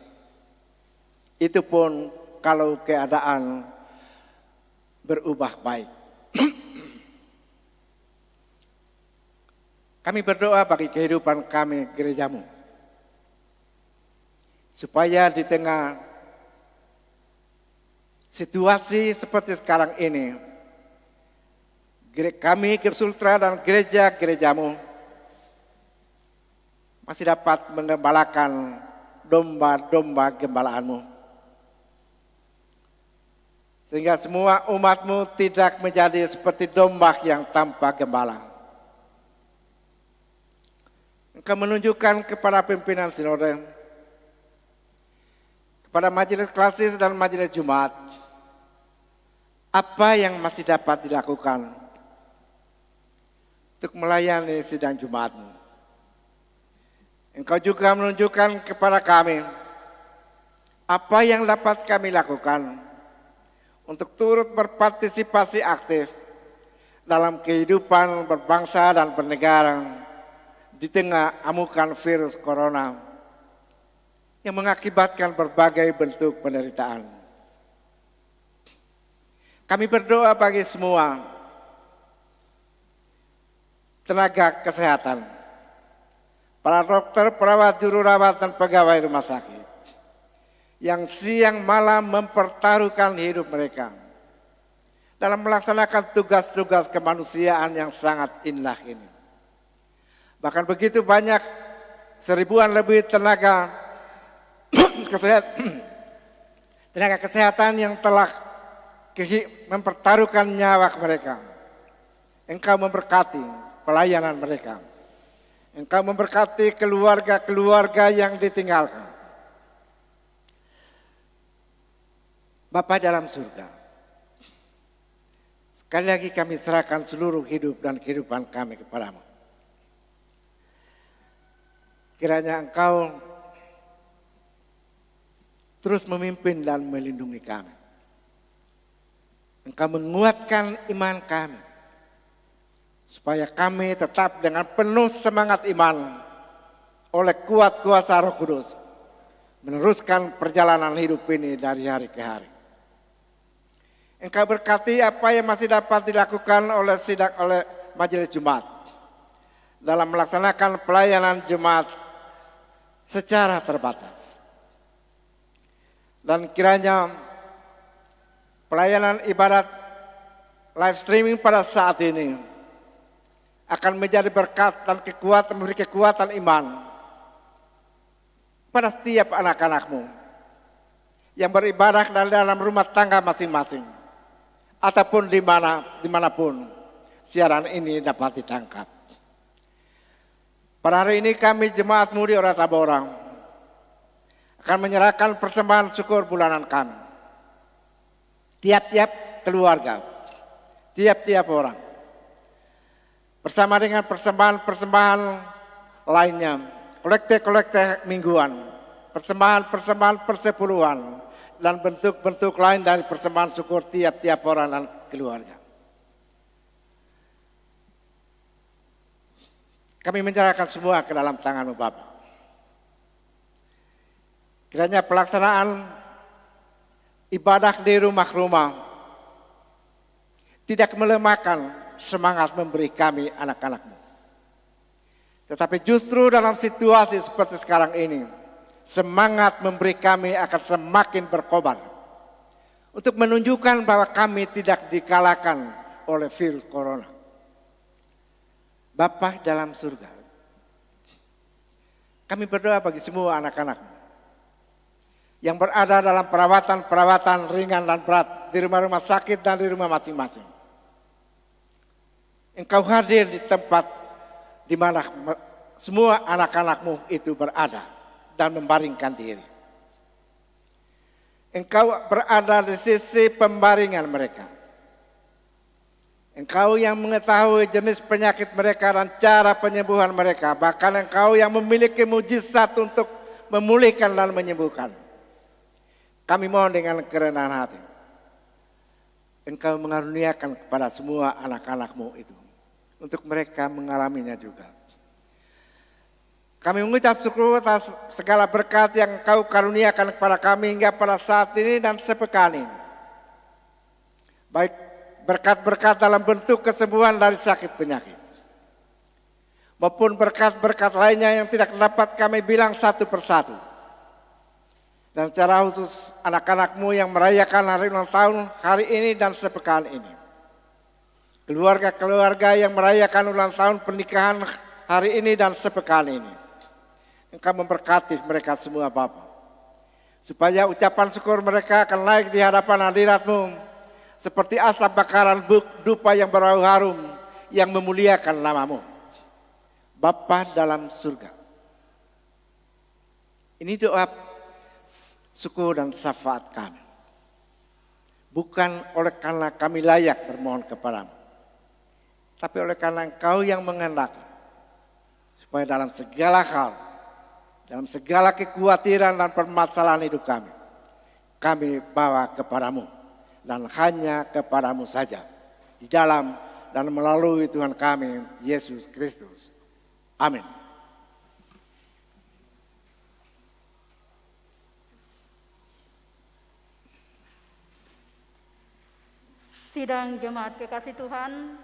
Itu pun kalau keadaan berubah baik. Kami berdoa bagi kehidupan kami gereja-Mu, supaya di tengah situasi seperti sekarang ini, kami GEF Sultra dan gereja-gereja-Mu masih dapat menggembalakan domba-domba gembalaan-Mu, sehingga semua umat-Mu tidak menjadi seperti domba yang tanpa gembala. Engkau menunjukkan kepada pimpinan sinode, kepada majelis klasis dan majelis Jumat, apa yang masih dapat dilakukan untuk melayani sidang Jumat-Mu. Engkau juga menunjukkan kepada kami apa yang dapat kami lakukan untuk turut berpartisipasi aktif dalam kehidupan berbangsa dan bernegara di tengah amukan virus corona yang mengakibatkan berbagai bentuk penderitaan. Kami berdoa bagi semua tenaga kesehatan, para dokter, perawat, juru rawat, dan pegawai rumah sakit yang siang malam mempertaruhkan hidup mereka dalam melaksanakan tugas-tugas kemanusiaan yang sangat indah ini. Bahkan begitu banyak, 1000-an lebih tenaga kesehatan yang telah mempertaruhkan nyawa mereka. Engkau memberkati pelayanan mereka. Engkau memberkati keluarga-keluarga yang ditinggalkan. Bapa dalam surga, sekali lagi kami serahkan seluruh hidup dan kehidupan kami kepadamu. Kiranya Engkau terus memimpin dan melindungi kami. Engkau menguatkan iman kami, supaya kami tetap dengan penuh semangat iman oleh kuat kuasa Roh Kudus meneruskan perjalanan hidup ini dari hari ke hari. Engkau berkati apa yang masih dapat dilakukan oleh majelis Jumat dalam melaksanakan pelayanan Jumat secara terbatas. Dan kiranya pelayanan ibadat live streaming pada saat ini akan menjadi berkat dan memberi kekuatan iman pada setiap anak-anakmu yang beribadah dalam rumah tangga masing-masing ataupun dimanapun siaran ini dapat ditangkap. Pada hari ini kami Jemaat Muri Ora Taborang akan menyerahkan persembahan syukur bulanan kami. Tiap-tiap keluarga, tiap-tiap orang, bersama dengan persembahan-persembahan lainnya, kolekte-kolekte mingguan, persembahan-persembahan persepuluhan, dan bentuk-bentuk lain dari persembahan syukur tiap-tiap orang dan keluarga. Kami menyerahkan semua ke dalam tangan-Mu Bapa. Kiranya pelaksanaan ibadah di rumah-rumah tidak melemahkan semangat memberi kami anak-anak-Mu. Tetapi justru dalam situasi seperti sekarang ini, semangat memberi kami akan semakin berkobar untuk menunjukkan bahwa kami tidak dikalahkan oleh virus corona. Bapa dalam surga, kami berdoa bagi semua anak-anak-Mu yang berada dalam perawatan ringan dan berat di rumah-rumah sakit dan di rumah masing-masing. Engkau hadir di tempat di mana semua anak-anak-Mu itu berada dan membaringkan diri. Engkau berada di sisi pembaringan mereka. Engkau yang mengetahui jenis penyakit mereka dan cara penyembuhan mereka. Bahkan Engkau yang memiliki mujizat untuk memulihkan dan menyembuhkan. Kami mohon dengan kerendahan hati, Engkau mengaruniakan kepada semua anak-anak-Mu itu, untuk mereka mengalaminya juga. Kami mengucap syukur atas segala berkat yang Engkau karuniakan kepada kami hingga pada saat ini dan sepekan ini. Baik berkat-berkat dalam bentuk kesembuhan dari sakit penyakit, maupun berkat-berkat lainnya yang tidak dapat kami bilang satu persatu. Dan secara khusus anak-anak-Mu yang merayakan hari ulang tahun hari ini dan sepekan ini. Keluarga-keluarga yang merayakan ulang tahun pernikahan hari ini dan sepekan ini. Engkau memberkati mereka semua Bapa, supaya ucapan syukur mereka akan naik di hadapan hadirat-Mu seperti asap bakaran dupa yang berbau harum yang memuliakan nama-Mu. Bapa dalam surga, ini doa syukur dan syafaat kami, bukan oleh karena kami layak bermohon kepada-Mu, tapi oleh karena Engkau yang menghendaki, supaya dalam segala hal, dalam segala kekhawatiran dan permasalahan hidup kami bawa kepada-Mu, dan hanya kepada-Mu saja, di dalam dan melalui Tuhan kami, Yesus Kristus. Amin. Sidang jemaat kekasih Tuhan,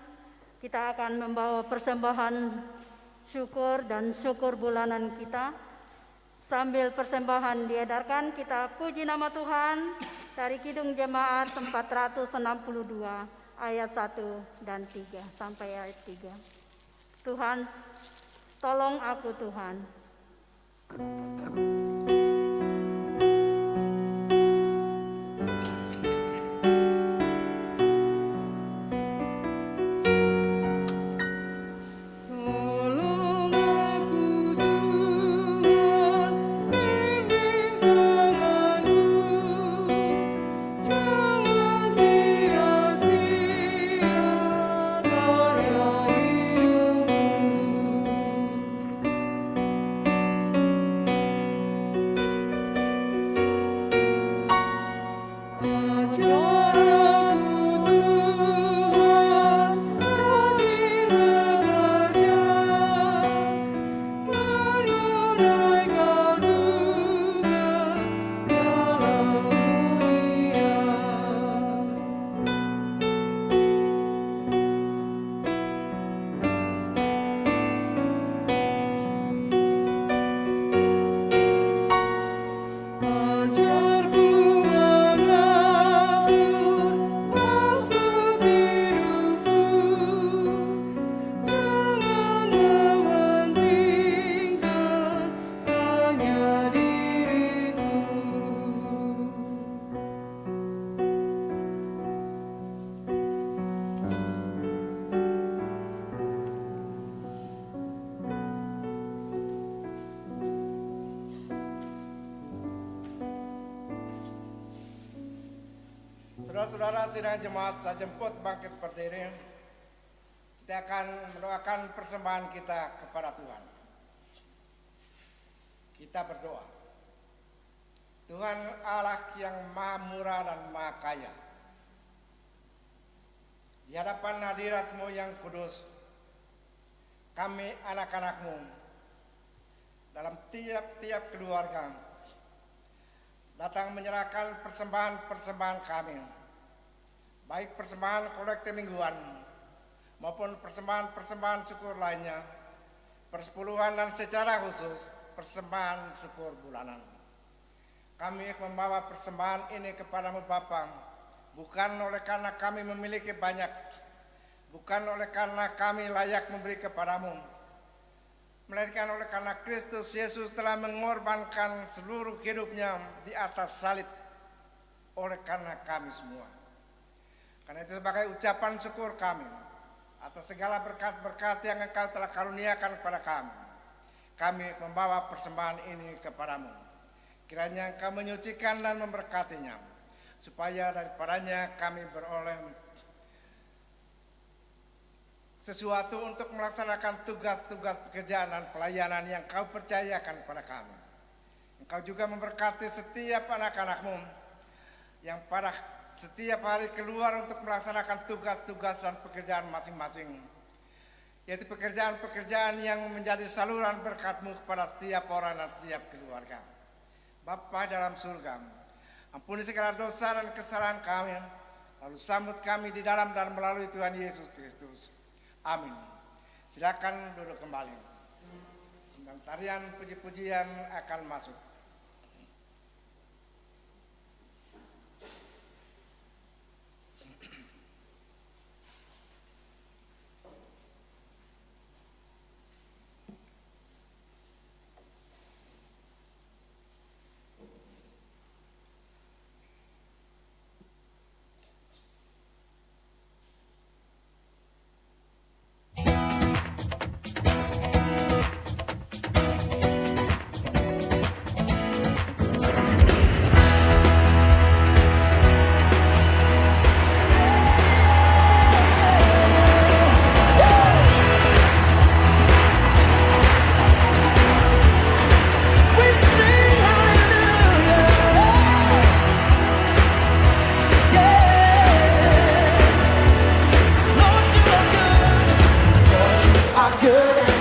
kita akan membawa persembahan syukur dan syukur bulanan kita. Sambil persembahan diedarkan, kita puji nama Tuhan dari Kidung Jemaat 462 ayat 1 dan 3 sampai ayat 3. Tuhan, tolong aku Tuhan. Saudara-saudara sidang jemaat, saya jemput bangkit berdiri. Kita akan mendoakan persembahan kita kepada Tuhan. Kita berdoa. Tuhan Allah yang maha murah dan maha kaya, di hadapan hadirat-Mu yang kudus, kami anak-anak-Mu dalam tiap-tiap keluarga datang menyerahkan persembahan-persembahan kami, baik persembahan kolektif mingguan maupun persembahan-persembahan syukur lainnya, persepuluhan dan secara khusus persembahan syukur bulanan. Kami membawa persembahan ini kepadamu Bapa, bukan oleh karena kami memiliki banyak, bukan oleh karena kami layak memberi kepadamu, melainkan oleh karena Kristus Yesus telah mengorbankan seluruh hidupnya di atas salib oleh karena kami semua. Karena itu sebagai ucapan syukur kami atas segala berkat-berkat yang Engkau telah karuniakan kepada kami membawa persembahan ini kepadamu. Kiranya Engkau menyucikan dan memberkatinya, supaya daripadanya kami beroleh sesuatu untuk melaksanakan tugas-tugas pekerjaan dan pelayanan yang Kau percayakan kepada kami. Engkau juga memberkati setiap anak-anak-Mu yang pada setiap hari keluar untuk melaksanakan tugas-tugas dan pekerjaan masing-masing, yaitu pekerjaan-pekerjaan yang menjadi saluran berkat-Mu kepada setiap orang dan setiap keluarga. Bapa dalam surga, ampuni segala dosa dan kesalahan kami, lalu sambut kami di dalam dan melalui Tuhan Yesus Kristus. Amin. Silakan duduk kembali. Dan tarian puji-pujian akan masuk. Hallelujah.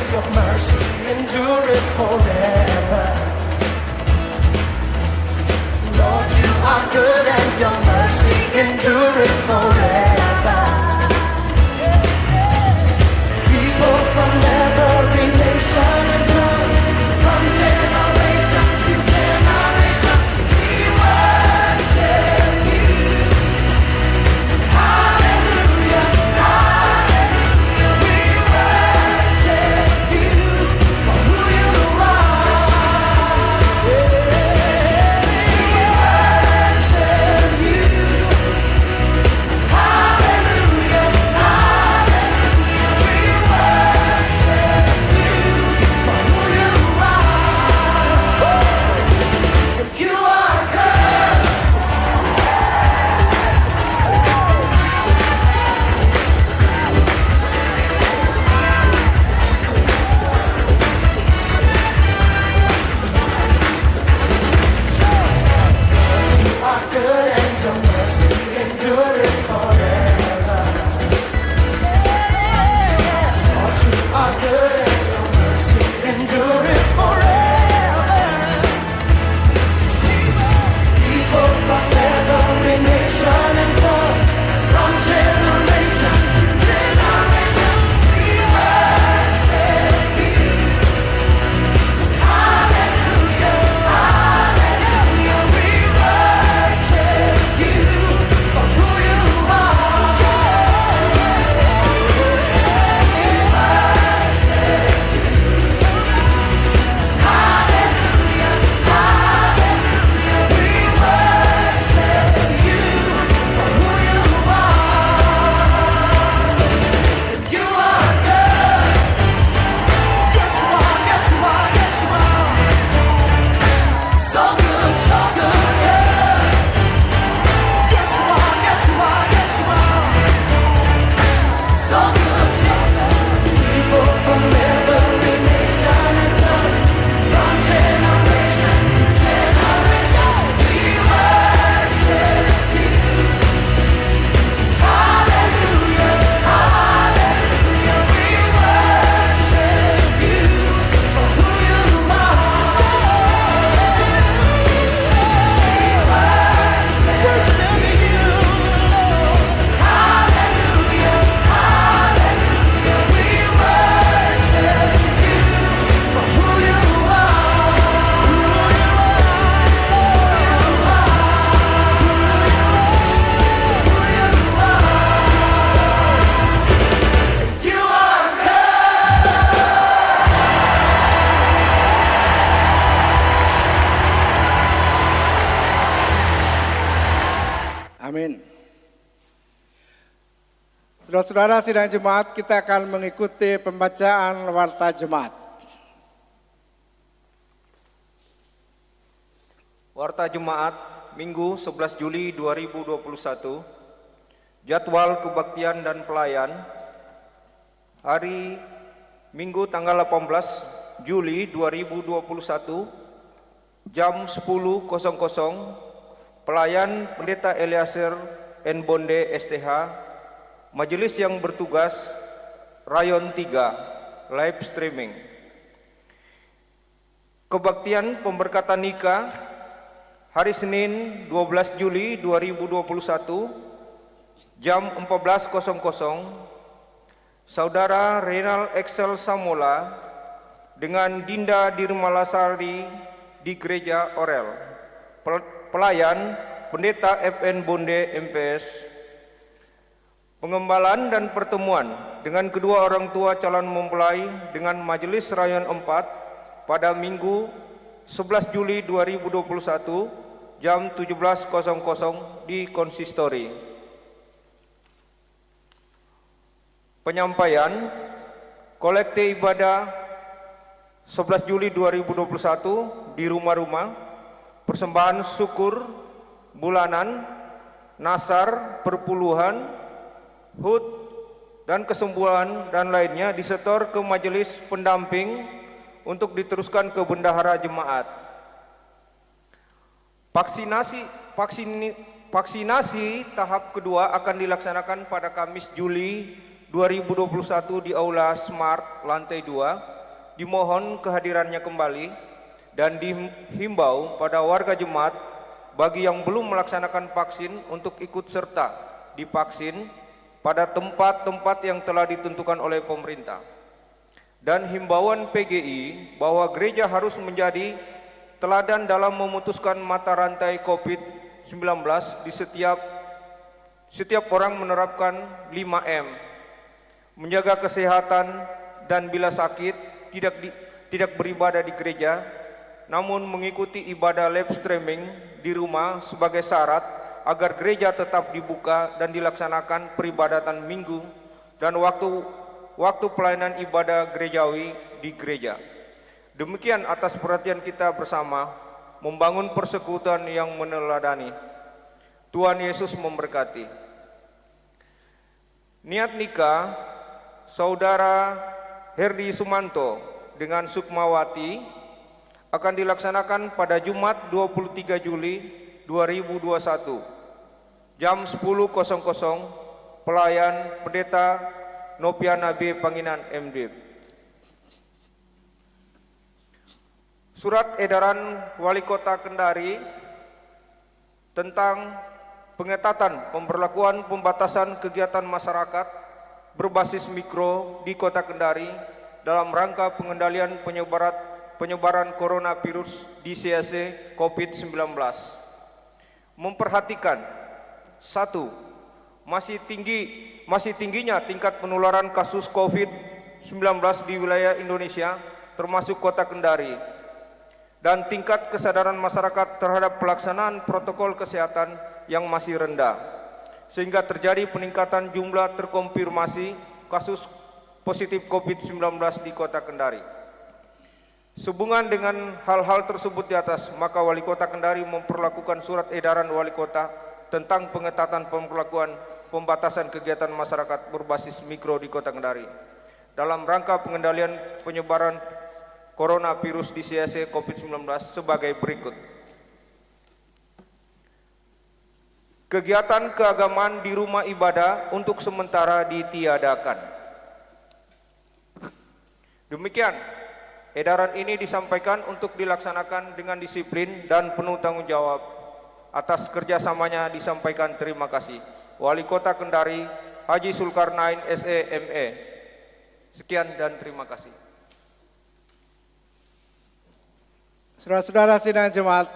Saudara-saudara sidang jemaat, kita akan mengikuti pembacaan warta jemaat. Warta Jemaat Minggu 11 Juli 2021. Jadwal kebaktian dan pelayan. Hari Minggu tanggal 18 Juli 2021 jam 10.00. Pelayan Pendeta Eliezer N. Bonde STH. Majelis yang bertugas Rayon 3 live streaming. Kebaktian pemberkatan nikah hari Senin 12 Juli 2021 jam 14.00. Saudara Renal Excel Samola dengan Dinda Dirmalasari di Gereja Orel. Pelayan Pendeta FN Bonde MPS. Pengembalan dan pertemuan dengan kedua orang tua calon mempelai dengan Majelis Rayon 4 pada Minggu 11 Juli 2021 jam 17.00 di konsistori. Penyampaian kolekte ibadah 11 Juli 2021 di rumah-rumah, persembahan syukur bulanan, nasar perpuluhan, HUT dan kesembuhan dan lainnya disetor ke majelis pendamping untuk diteruskan ke bendahara jemaat. Vaksinasi tahap kedua akan dilaksanakan pada Kamis Juli 2021 di Aula Smart lantai 2. Dimohon kehadirannya kembali dan dihimbau pada warga jemaat bagi yang belum melaksanakan vaksin untuk ikut serta divaksin pada tempat-tempat yang telah ditentukan oleh pemerintah. Dan himbauan PGI bahwa gereja harus menjadi teladan dalam memutuskan mata rantai COVID-19 di setiap orang menerapkan 5M. Menjaga kesehatan dan bila sakit tidak beribadah di gereja, namun mengikuti ibadah live streaming di rumah sebagai syarat agar gereja tetap dibuka dan dilaksanakan peribadatan minggu dan waktu pelayanan ibadah gerejawi di gereja. Demikian atas perhatian kita bersama membangun persekutuan yang meneladani. Tuhan Yesus memberkati. Niat nikah Saudara Herdi Sumanto dengan Sukmawati akan dilaksanakan pada Jumat 23 Juli 2021 jam 10.00. Pelayan Pendeta Nopiana B. Panginan MD. Surat edaran Wali Kota Kendari tentang pengetatan pemberlakuan pembatasan kegiatan masyarakat berbasis mikro di Kota Kendari dalam rangka pengendalian penyebaran coronavirus di CAC COVID-19. Memperhatikan 1. Masih tingginya tingkat penularan kasus COVID-19 di wilayah Indonesia termasuk Kota Kendari dan tingkat kesadaran masyarakat terhadap pelaksanaan protokol kesehatan yang masih rendah sehingga terjadi peningkatan jumlah terkonfirmasi kasus positif COVID-19 di Kota Kendari. Sehubungan dengan hal-hal tersebut di atas, maka Wali Kota Kendari memperlakukan surat edaran Wali Kota tentang pengetatan pemberlakuan pembatasan kegiatan masyarakat berbasis mikro di Kota Kendari dalam rangka pengendalian penyebaran coronavirus di CAC COVID-19 sebagai berikut. Kegiatan keagamaan di rumah ibadah untuk sementara ditiadakan. Demikian, edaran ini disampaikan untuk dilaksanakan dengan disiplin dan penuh tanggung jawab. Atas kerjasamanya disampaikan terima kasih. Wali Kota Kendari, Haji Sulkarnain SE.ME. Sekian dan terima kasih. Saudara-saudara sidang jemaat,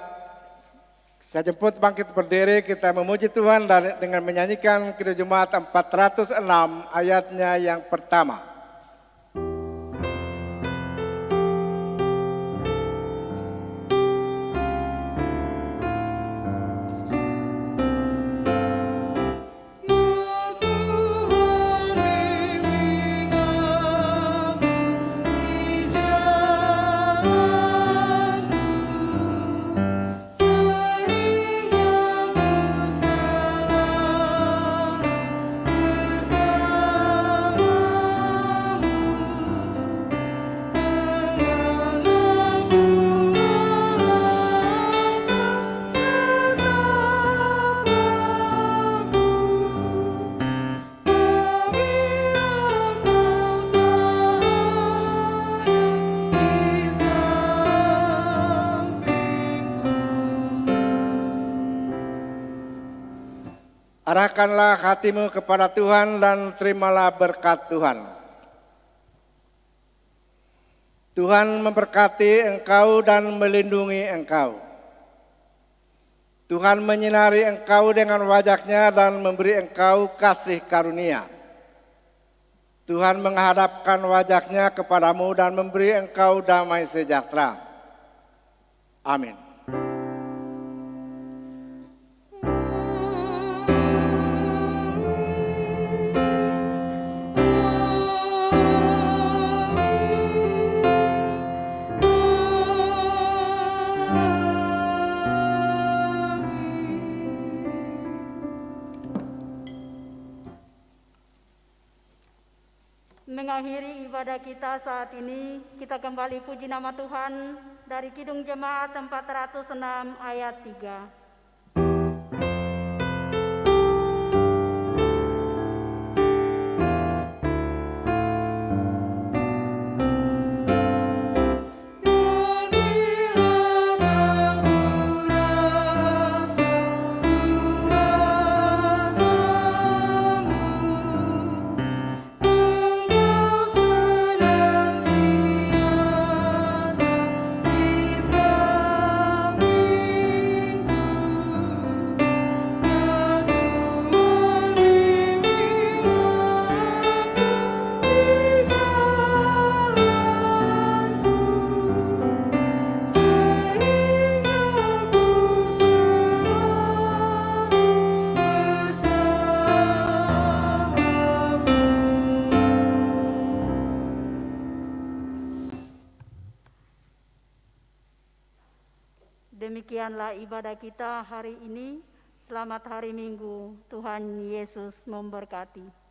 saya jemput bangkit berdiri, kita memuji Tuhan dengan menyanyikan Kidung Jemaat 406 ayatnya yang pertama. Ya Tuhan Arahkanlah hatimu kepada Tuhan dan terimalah berkat Tuhan. Tuhan memberkati engkau dan melindungi engkau. Tuhan menyinari engkau dengan wajah-Nya dan memberi engkau kasih karunia. Tuhan menghadapkan wajah-Nya kepadamu dan memberi engkau damai sejahtera. Amin. Mengakhiri ibadah kita saat ini, kita kembali puji nama Tuhan dari Kidung Jemaat 406 ayat 3. Demikianlah ibadah kita hari ini. Selamat hari Minggu. Tuhan Yesus memberkati.